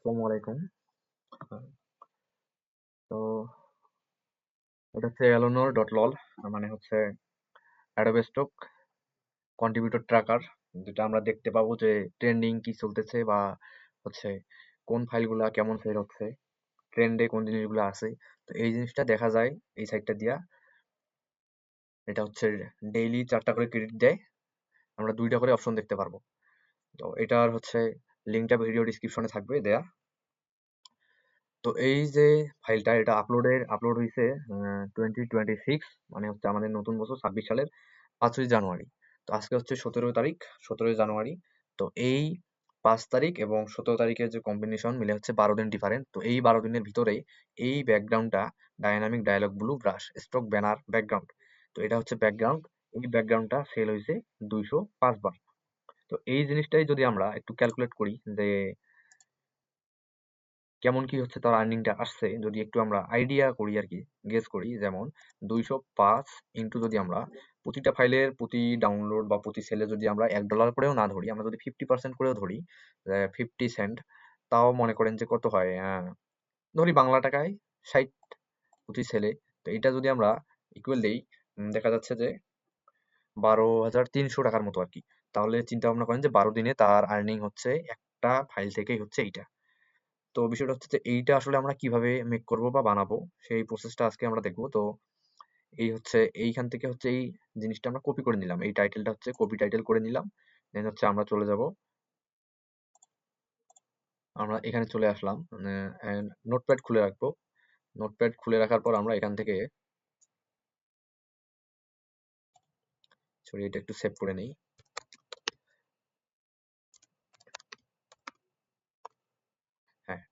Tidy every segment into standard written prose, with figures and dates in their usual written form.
আসসালামু আলাইকুম। তো এটা হচ্ছে Eleanor.lol, মানে হচ্ছে অ্যাডোবে স্টক কন্ট্রিবিউটর ট্র্যাকার, যেটা আমরা দেখতে পাবো যে ট্রেন্ডিং কি চলতেছে বা হচ্ছে কোন ফাইলগুলা কেমন সেল হচ্ছে, ট্রেন্ডে কোন জিনিসগুলো আছে। তো এই জিনিসটা দেখা যায় এই সাইটটা দিয়া। এটা হচ্ছে ডেইলি 4টা করে ক্রেডিট দেয়, আমরা 2টা করে অপশন দেখতে পারবো। তো এটার হচ্ছে লিঙ্কটা ভিডিও ডিসক্রিপশনে থাকবে দেয়া। তো এই যে ফাইলটা, এটা আপলোড হয়েছে 2026, মানে হচ্ছে আমাদের নতুন বছর 26 সালের 5ই জানুয়ারি। তো আজকে হচ্ছে 17 তারিখ, 17 জানুয়ারি। তো এই 5 তারিখ এবং 17 তারিখের যে কম্বিনেশন মিলে হচ্ছে 12 দিন ডিফারেন্ট। তো এই 12 দিনের ভিতরে এই ব্যাকগ্রাউন্ডটা dynamic dialogue blue brush stroke banner background. তো এটা হচ্ছে ব্যাকগ্রাউন্ড, এই ব্যাকগ্রাউন্ডটা সেল হয়েছে 205 বার। তো এই জিনিসটাই যদি আমরা একটু ক্যালকুলেট করি যে কেমন কি হচ্ছে তার আর্নিংটা আসছে, যদি একটু আমরা আইডিয়া করি আর কি, গেস করি, যেমন 205 ইন্টু যদি আমরা প্রতিটা ফাইলের প্রতি ডাউনলোড বা প্রতি সেলে যদি আমরা $1 করেও না ধরি, আমরা যদি 50% করেও ধরি, 50 সেন্ট, তাও মনে করেন যে কত হয়, ধরি বাংলা টাকায় 60 প্রতি সেলে। তো এটা যদি আমরা ইকুয়াল দেই, দেখা যাচ্ছে যে 12,300 টাকার মতো আর কি। তাহলে চিন্তা ভাবনা করেন যে 12 দিনে তার আর্নিং হচ্ছে একটা ফাইল থেকেই হচ্ছে এইটা। তো বিষয়টা হচ্ছে যে এইটা আসলে আমরা কিভাবে মেক করব বা বানাবো, সেই প্রসেসটা আজকে আমরা দেখবো। তো এই হচ্ছে এইখান থেকে হচ্ছে এই জিনিসটা আমরা কপি করে নিলাম, এই টাইটেলটা হচ্ছে কপি টাইটেল করে নিলাম। দেন হচ্ছে আমরা চলে যাব, আমরা এখানে চলে আসলাম, নোটপ্যাড খুলে রাখবো। নোটপ্যাড খুলে রাখার পর আমরা এখান থেকে, সরি এটা একটু সেভ করে নেই। হ্যাঁ,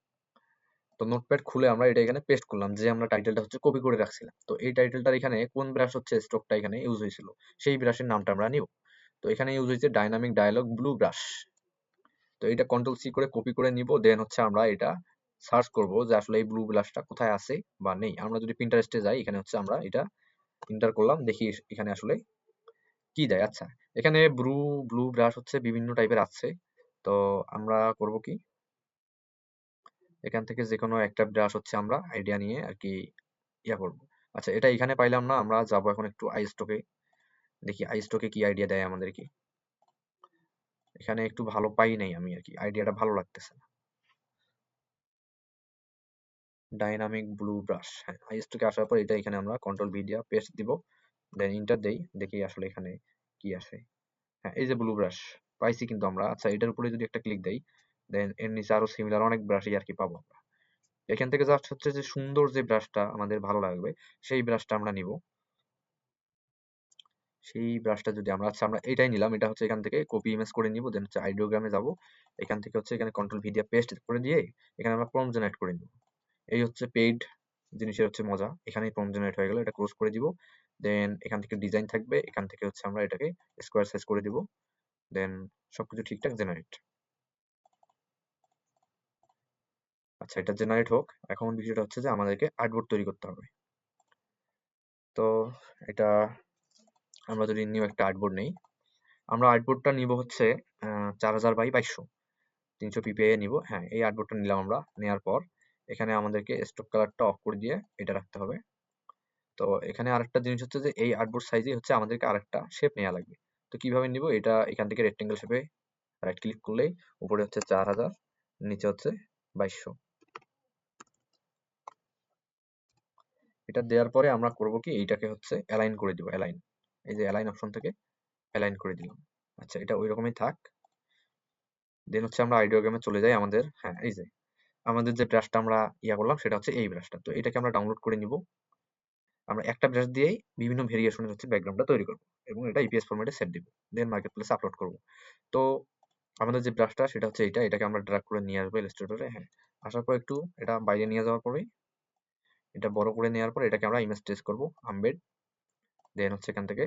তো নোটপ্যাড খুলে আমরা এটা এখানে পেস্ট করলাম, যে আমরা টাইটেলটা হচ্ছে কপি করে রাখছিলাম। তো এই টাইটেলটার এখানে কোন ব্রাশ হচ্ছে স্ট্রোকটা এখানে ইউজ হয়েছিল, সেই ব্রাশের নামটা আমরা নিব। তো এখানে ইউজ হয়েছে ডাইনামিক ডায়ালগ ব্লু ব্রাশ। তো এটা কন্ট্রোল সি করে কপি করে নিব। দেন হচ্ছে আমরা এটা সার্চ করব যে আসলে এই ব্লু ব্লাশটা কোথায় আছে বা নেই। আমরা যদি পিন্টারেস্টে যাই, এখানে হচ্ছে আমরা এটা এন্টার করলাম, দেখি এখানে আসলে কি দেয়। আচ্ছা, এখানে ব্লু ব্লু ব্রাশ হচ্ছে বিভিন্ন টাইপের আছে। তো আমরা করব কি, এখান থেকে যে কোনো একটা ব্রাশ হচ্ছে আমরা আইডিয়া নিয়ে আর কি ইয়া করব। আচ্ছা, এটা এখানে পাইলাম না, আমরা যাব এখন একটু আইস্টকে, দেখি আইস্টকে কি আইডিয়া দেয় আমাদেরকে। এখানে একটু ভালো পাই নাই আমি আর কি, আইডিয়াটা ভালো লাগতেছে না। ডাইনামিক ব্লু ব্রাশ, হ্যাঁ, আইএস থেকে আসার পর এটা এখানে আমরা কন্ট্রোল ভি দিয়া পেস্ট দিব। দেন ইন্টার দেই, দেখি আসলে এখানে কি আসে। হ্যাঁ, এই যে ব্লু ব্রাশ পাইছি কিন্তু আমরা। আচ্ছা, এটার উপরে যদি একটা ক্লিক দেই, দেন এর নিচে আরো সিমিলার অনেক ব্রাশই আর কি পাবো আমরা। এখান থেকে জাস্ট হচ্ছে যে সুন্দর যে ব্রাশটা আমাদের ভালো লাগবে, সেই ব্রাশটা আমরা নিব। সেই ব্রাশটা যদি আমরা, আচ্ছা আমরা এটাই নিলাম, এটা হচ্ছে এখান থেকে কপি ইমেজ করে নিব। দেন হচ্ছে আইডিওগ্রামে যাব, এখান থেকে হচ্ছে এখানে কন্ট্রোল ভি দিয়ে পেস্ট করে দিয়ে এখানে আমরা প্রম্পট জেনারেট করে নিব। এই হচ্ছে পেইড জিনিসের হচ্ছে মজা, এখানেই প্রম্পট জেনারেট হয়ে গেল। এটা ক্লোজ করে দিব। দেন এখান থেকে ডিজাইন থাকবে, এখান থেকে হচ্ছে আমরা এটাকে স্কোয়ার সাইজ করে দিব। দেন সবকিছু ঠিকঠাক জেনারেট। আচ্ছা, এটা জেনারেট হোক। এখন বিষয়টা হচ্ছে যে আমাদেরকে আর্টবোর্ড তৈরি করতে হবে। তো এটা আমরা যদি নিউ একটা আর্টবোর্ড নেই, আমরা আর্টবোর্ডটা নিব হচ্ছে 4000 বাই 2200, 300 পিপিআই নিব। হ্যাঁ, এই আর্টবোর্ডটা নিলাম আমরা। নেওয়ার পর এখানে আমাদেরকে স্ট্রোক কালারটা অফ করে দিয়ে এটা রাখতে হবে। তো এখানে আরেকটা জিনিস হচ্ছে যে এই আর্টবোর্ড সাইজে হচ্ছে আমাদেরকে আরেকটা শেপ নেওয়া লাগবে। তো কিভাবে নিব, এটা এখান থেকে রেক্টেঙ্গেল শেপে রাইট ক্লিক করলেই উপরে হচ্ছে 4000, নিচে হচ্ছে 2200। এটা দেওয়ার পরে আমরা করব কি, এইটাকে হচ্ছে অ্যালাইন করে দিব। অ্যালাইন, এই যে অ্যালাইন অপশন থেকে অ্যালাইন করে দিলাম। আচ্ছা, এটা ওই রকমই থাক। দেন হচ্ছে আমরা আইডিওগ্রামে চলে যাই আমাদের। হ্যাঁ, এই যে আমাদের যে ব্রাশটা আমরা ইয়া করলাম, সেটা হচ্ছে এই ব্রাশটা। তো এটাকে আমরা ডাউনলোড করে নিব। আমরা একটা ব্রাশ দিয়েই বিভিন্ন ভেরিয়েশনের হচ্ছে ব্যাকগ্রাউন্ডটা তৈরি করব এবং এটা ইপিএস ফরম্যাটে সেভ দিব। দেন মার্কেট প্লেসে আপলোড করব। তো আমাদের যে ব্রাশটা সেটা হচ্ছে এইটা, এটাকে আমরা ড্র্যাগ করে নিয়ে আসবো ইলাস্ট্রেটরে। হ্যাঁ, আসার পর একটু এটা বাইরে নিয়ে যাওয়ার পরে, এটা বড় করে নেওয়ার পর এটাকে আমরা ইমেজ ট্রেস করব, আম্বেড। দেন হচ্ছে এখান থেকে,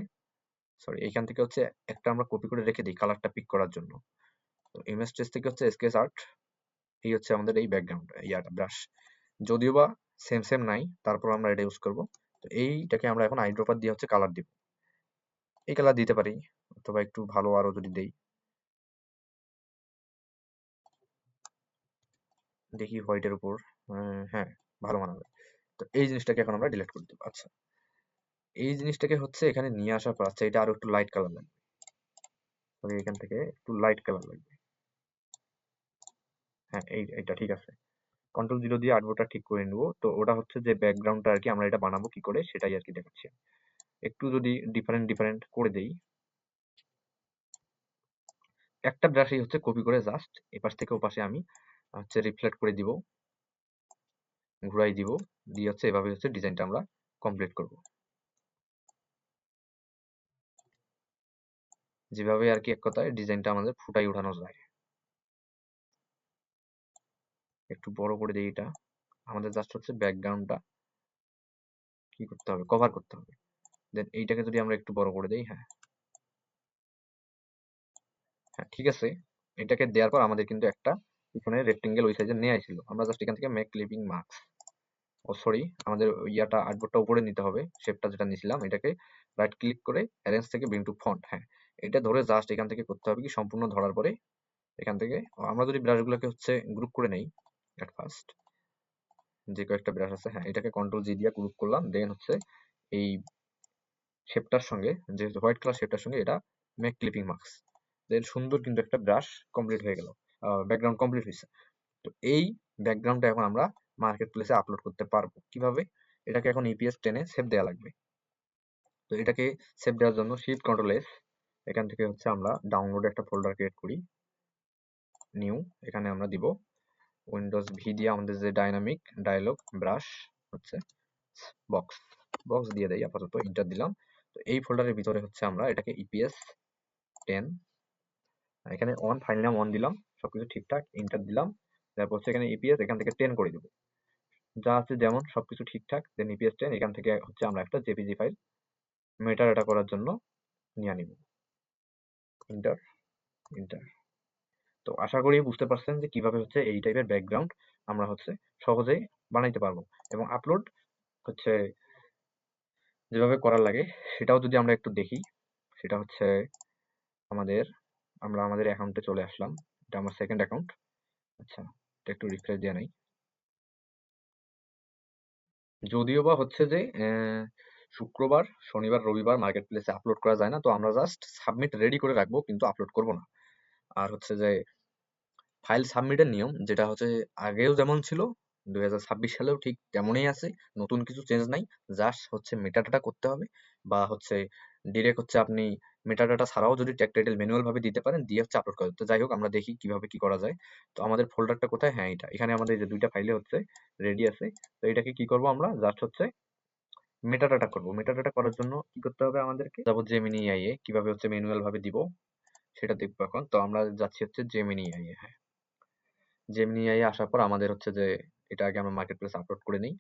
সরি এইখান থেকে হচ্ছে একটা আমরা কপি করে রেখে দিই কালারটা পিক করার জন্য। তো ইমেজ ট্রেস থেকে হচ্ছে স্কেচ আর্ট, এই হচ্ছে আমাদের এই ব্যাকগ্রাউন্ড ইয়াটা ব্রাশ। যদিও বা সেম সেম নাই, তারপর আমরা এটা ইউজ করব। তো এইটাকে আমরা এখন আইড্রপার দিয়ে হচ্ছে কালার দিব। এই কালার দিতে পারি, অথবা একটু ভালো আরো যদি দেই, দেখি হোয়াইটের উপর, হ্যাঁ ভালো মানাবে। তো এই জিনিসটাকে এখন আমরা ডিলিট করে দেবো। আচ্ছা, এই জিনিসটাকে হচ্ছে এখানে নিয়ে আসার পর, আচ্ছা এটা আরো একটু লাইট কালার লাগবে, সরি এখান থেকে একটু লাইট কালার লাগবে। হ্যাঁ এইটা ঠিক আছে। কন্ট্রোল 0 দিয়ে আর্টবোর্ডটা ঠিক করে নেবো। তো ওটা হচ্ছে যে ব্যাকগ্রাউন্ডটা আর কি আমরা এটা বানাবো কি করে সেটাই আর কি দেখাচ্ছি। একটু যদি ডিফারেন্ট ডিফারেন্ট করে দেই, একটা ব্রাশই হচ্ছে কপি করে জাস্ট এপাশ থেকে ওপাশে আমি হচ্ছে রিফ্লেক্ট করে দিব, ঘুরাই দিব, দিয়ে হচ্ছে এভাবে হচ্ছে ডিজাইনটা আমরা কমপ্লিট করব, যেভাবে আর কি এক কথায় ডিজাইনটা আমাদের ফুটাই উঠানো যায়। একটু বড় করে দিই এটা। আমাদের জাস্ট হচ্ছে ব্যাকগ্রাউন্ডটা কি করতে হবে, কভার করতে হবে। দেন এইটাকে যদি আমরা একটু বড় করে দেই, হ্যাঁ হ্যাঁ ঠিক আছে। এটাকে দেওয়ার পর আমাদের কিন্তু একটা পিছনে রেক্টেঙ্গেল ওই সাইজে নিয়ে আসছিল, আমরা জাস্ট এখান থেকে মেক ক্লিপিং মার্কস, ও সরি আমাদের ইয়াটা আর্টবোর্ডটা উপরে নিতে হবে, শেপটা যেটা নিয়েছিলাম এটাকে রাইট ক্লিক করে অ্যারেঞ্জ থেকে ব্রিং টু ফন্ট, হ্যাঁ এটা ধরে জাস্ট এখান থেকে করতে হবে কি সম্পূর্ণ ধরার পরে এখান থেকে আমরা যদি ব্রাশগুলোকে হচ্ছে গ্রুপ করে নেই এট ফার্স্ট, যে কয়েকটা ব্রাশ আছে, হ্যাঁ এটাকে কন্ট্রোল-G দিয়ে গ্রুপ করলাম, দেন হচ্ছে এই শেপটার সঙ্গে, যে হোয়াইট কালার শেপটার সঙ্গে এটা মেক ক্লিপিং মার্কস, দেন সুন্দর কিন্তু একটা ব্রাশ কমপ্লিট হয়ে গেল, ব্যাকগ্রাউন্ড কমপ্লিট হয়েছে। তো এই ব্যাকগ্রাউন্ডটা এখন আমরা মার্কেট প্লেসে আপলোড করতে পারবো কিভাবে, এটাকে এখন ইপিএস টেনে সেভ দেওয়া লাগবে। তো এটাকে সেভ দেওয়ার জন্য শিফট-Ctrl+S, এখান থেকে হচ্ছে আমরা ডাউনলোডে একটা ফোল্ডার ক্রিয়েট করি, নিউ, এখানে আমরা দিব উইন্ডোজ-V দিয়ে আমাদের যে ডাইনামিক ডায়ালগ ব্রাশ হচ্ছে বক্স, বক্স দিয়ে দেই আপাতত, এন্টার দিলাম। তো এই ফোল্ডারের ভিতরে হচ্ছে আমরা এটাকে ইপিএস 10, এখানে অন, ফাইল নাম অন দিলাম, সবকিছু ঠিকঠাক, এন্টার দিলাম, তারপর হচ্ছে এখানে ইপিএস এখান থেকে 10 করে দেবো, যা আছে যেমন সবকিছু ঠিকঠাক, দেন ইপিএস 10 এখান থেকে হচ্ছে আমরা একটা জেপিজি ফাইল মেটা ডাটা করার জন্য নিয়ে নিব, এন্টার এন্টার। তো আশা করি বুঝতে পারছেন যে কিভাবে হচ্ছে এই টাইপের ব্যাকগ্রাউন্ড আমরা হচ্ছে সহজেই বানাইতে পারবো, এবং আপলোড হচ্ছে যেভাবে করার লাগে সেটাও যদি আমরা একটু দেখি, সেটা হচ্ছে আমাদের, আমরা আমাদের অ্যাকাউন্টে চলে আসলাম, এটা আমার সেকেন্ড অ্যাকাউন্ট। আচ্ছা এটা একটু রিফ্রেশ দিয়ে নাই, যদিও বা হচ্ছে যে শুক্রবার শনিবার রবিবার মার্কেট প্লেসে আপলোড করা যায় না, তো আমরা জাস্ট সাবমিট রেডি করে রাখবো কিন্তু আপলোড করব না। আর হচ্ছে যে ফাইল সাবমিটের নিয়ম যেটা হচ্ছে আগেও যেমন ছিল 2026 সালেও ঠিক তেমনই আছে, নতুন কিছু চেঞ্জ নাই, জাস্ট হচ্ছে মেটাডাটা করতে হবে, বা হচ্ছে ডিরেক্ট হচ্ছে আপনি মেটাডাটা ছাড়াও যদি ট্যাগ টাইটেল ম্যানুয়াল ভাবে দিতে পারেন দিয়ে হচ্ছে আপলোড করে। তো যাই হোক আমরা দেখি কিভাবে কি করা যায়। তো আমাদের ফোল্ডারটা কোথায়, হ্যাঁ এটা এখানে আমাদের যে দুইটা ফাইলে হচ্ছে রেডি আছে। তো এটাকে কি করব আমরা জাস্ট হচ্ছে মেটাডাটা করব। মেটাডাটা করার জন্য কি করতে হবে আমাদেরকে, যাবো জেমিনি এআই এ, কিভাবে হচ্ছে ম্যানুয়াল ভাবে দিব সেটা দেখবো এখন। তো আমরা যাচ্ছি হচ্ছে জেমিনি এআই এ, হ্যাঁ জেমিনি এআই এ আসার পর আমাদের হচ্ছে যে এটা আগে আমরা মার্কেট প্লেস আপলোড করে নিই,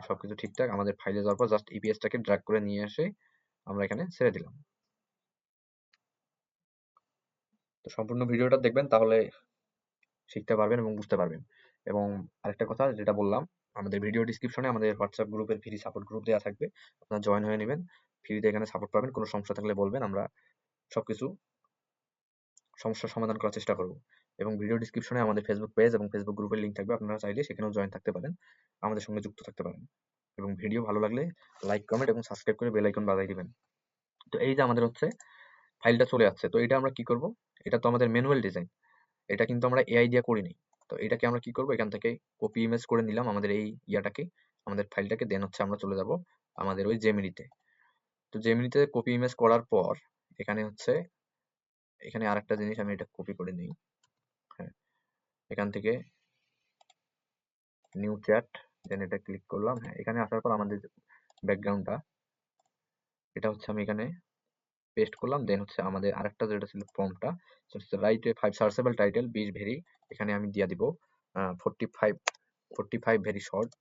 সবকিছু ঠিকঠাক আমাদের ফাইলে যাওয়ার পর জাস্ট ইপিএসটাকে ড্র্যাগ করে নিয়ে এসে আমরা এখানে ছেড়ে দিলাম। তো সম্পূর্ণ ভিডিওটা দেখবেন তাহলে শিখতে পারবেন এবং বুঝতে পারবেন। এবং আরেকটা কথা যেটা বললাম, আমাদের ভিডিও ডিসক্রিপশনে আমাদের হোয়াটসঅ্যাপ গ্রুপের ফ্রি সাপোর্ট গ্রুপ দেওয়া থাকবে, আপনারা জয়েন হয়ে নেবেন, ফ্রিতে এখানে সাপোর্ট পাবেন, কোনো সমস্যা থাকলে বলবেন, আমরা সবকিছু সমস্যার সমাধান করার চেষ্টা করব। এবং ভিডিও ডিসক্রিপশনে আমাদের ফেসবুক পেজ এবং ফেসবুক গ্রুপের লিঙ্ক থাকবে, আপনারা চাইলে সেখানেও জয়েন থাকতে পারেন, আমাদের সঙ্গে যুক্ত থাকতে পারেন। এবং ভিডিও ভালো লাগলে লাইক কমেন্ট এবং সাবস্ক্রাইব করে বেল আইকন বাজাই দিবেন। তো এই যে আমাদের হচ্ছে ফাইলটা চলে আসছে, তো এটা আমরা কি করব, এটা তো আমাদের ম্যানুয়াল ডিজাইন, এটা কিন্তু আমরা এআই দিয়ে করিনি। তো এটাকে আমরা কি করব, এখান থেকে কপি ইমেজ করে নিলাম আমাদের এই ইয়াটাকে, আমাদের ফাইলটাকে, দেন হচ্ছে আমরা চলে যাব আমাদের ওই জেমিনিতে। তো জেমিনিতে কপি ইমেজ করার পর এখানে হচ্ছে, এখানে আরেকটা জিনিস আমি এটা কপি করে নিই, হ্যাঁ এখান থেকে নিউ চ্যাট, দেন এটা ক্লিক করলাম, হ্যাঁ এখানে আসার পর আমাদের ব্যাকগ্রাউন্ডটা এটা হচ্ছে আমি এখানে পেস্ট করলাম, দেন হচ্ছে আমাদের আরেকটা যেটা ছিল প্রম্পটটা হচ্ছে write a 5 searchable title 20 very, এখানে আমি দিয়ে দিব 45 very short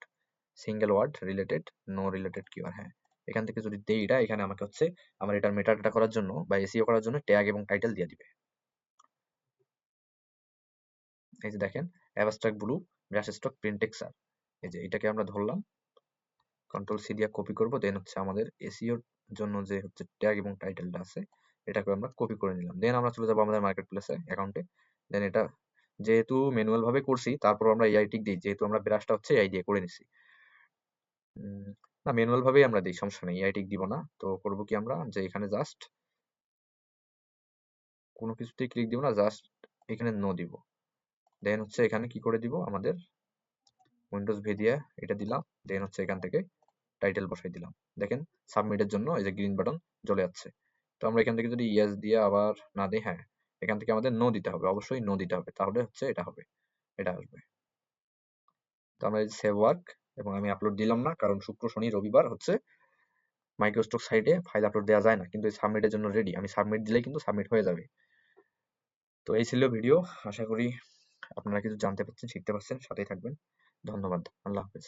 single word related no related keyword, হ্যাঁ এখান থেকে যদি দেই এটা, এখানে আমাকে হচ্ছে আমার এটার মেটাডাটা করার জন্য বা এসইও করার জন্য ট্যাগ এবং টাইটেল দিয়ে দিবে। এই যে দেখেন abstract blue brush stroke print texture, এই যে এটাকে আমরা ধরলাম, কন্ট্রোল-C দিয়ে কপি করব, দেন হচ্ছে আমাদের এসইওর জন্য যে হচ্ছে ট্যাগ এবং টাইটেলটা আছে এটাকে আমরা কপি করে নিলাম, দেন আমরা চলে যাব আমাদের মার্কেট প্লেসে অ্যাকাউন্টে, দেন এটা যেহেতু ম্যানুয়াল ভাবে করছি তারপর আমরা এআই টিক দিই, যেহেতু আমরা ব্রাশটা হচ্ছে এআই দিয়ে করে নিছি। না, ম্যানুয়াল ভাবেই আমরা দিই, সমস্যা নেই, এআই টিক দিব না। তো করব কি আমরা, যে এখানে জাস্ট কোনো কিছুতেই ক্লিক দিব না, জাস্ট এখানে নো দিব। দেন হচ্ছে এখানে কি করে দিব, আমাদের উইন্ডোজ ভি দিয়ে এটা দিলাম। দেন হচ্ছে এখান থেকে টাইটেল বসাই দিলাম। দেখেন সাবমিটের জন্য এই যে গ্রিন বাটন জ্বলে যাচ্ছে। তো আমরা এখান থেকে যদি ইয়েস দিয়ে আবার না দিই, হ্যাঁ এখান থেকে আমাদের নো দিতে হবে, অবশ্যই নো দিতে হবে, তাহলে হচ্ছে এটা হবে, এটা আসবে। তো আমরা এই সেভ ওয়ার্ক, এবং আমি আপলোড দিলাম না কারণ শুক্র শনি রবিবার হচ্ছে মাইক্রোস্টক সাইটে ফাইল আপলোড দেওয়া যায় না, কিন্তু এই সাবমিটের জন্য রেডি। আমি সাবমিট দিলেই কিন্তু সাবমিট হয়ে যাবে। তো এই ছিল ভিডিও, আশা করি আপনারা কিছু জানতে পারছেন, শিখতে পারছেন, সাথেই থাকবেন। ধন্যবাদ, আল্লাহ হাফেজ।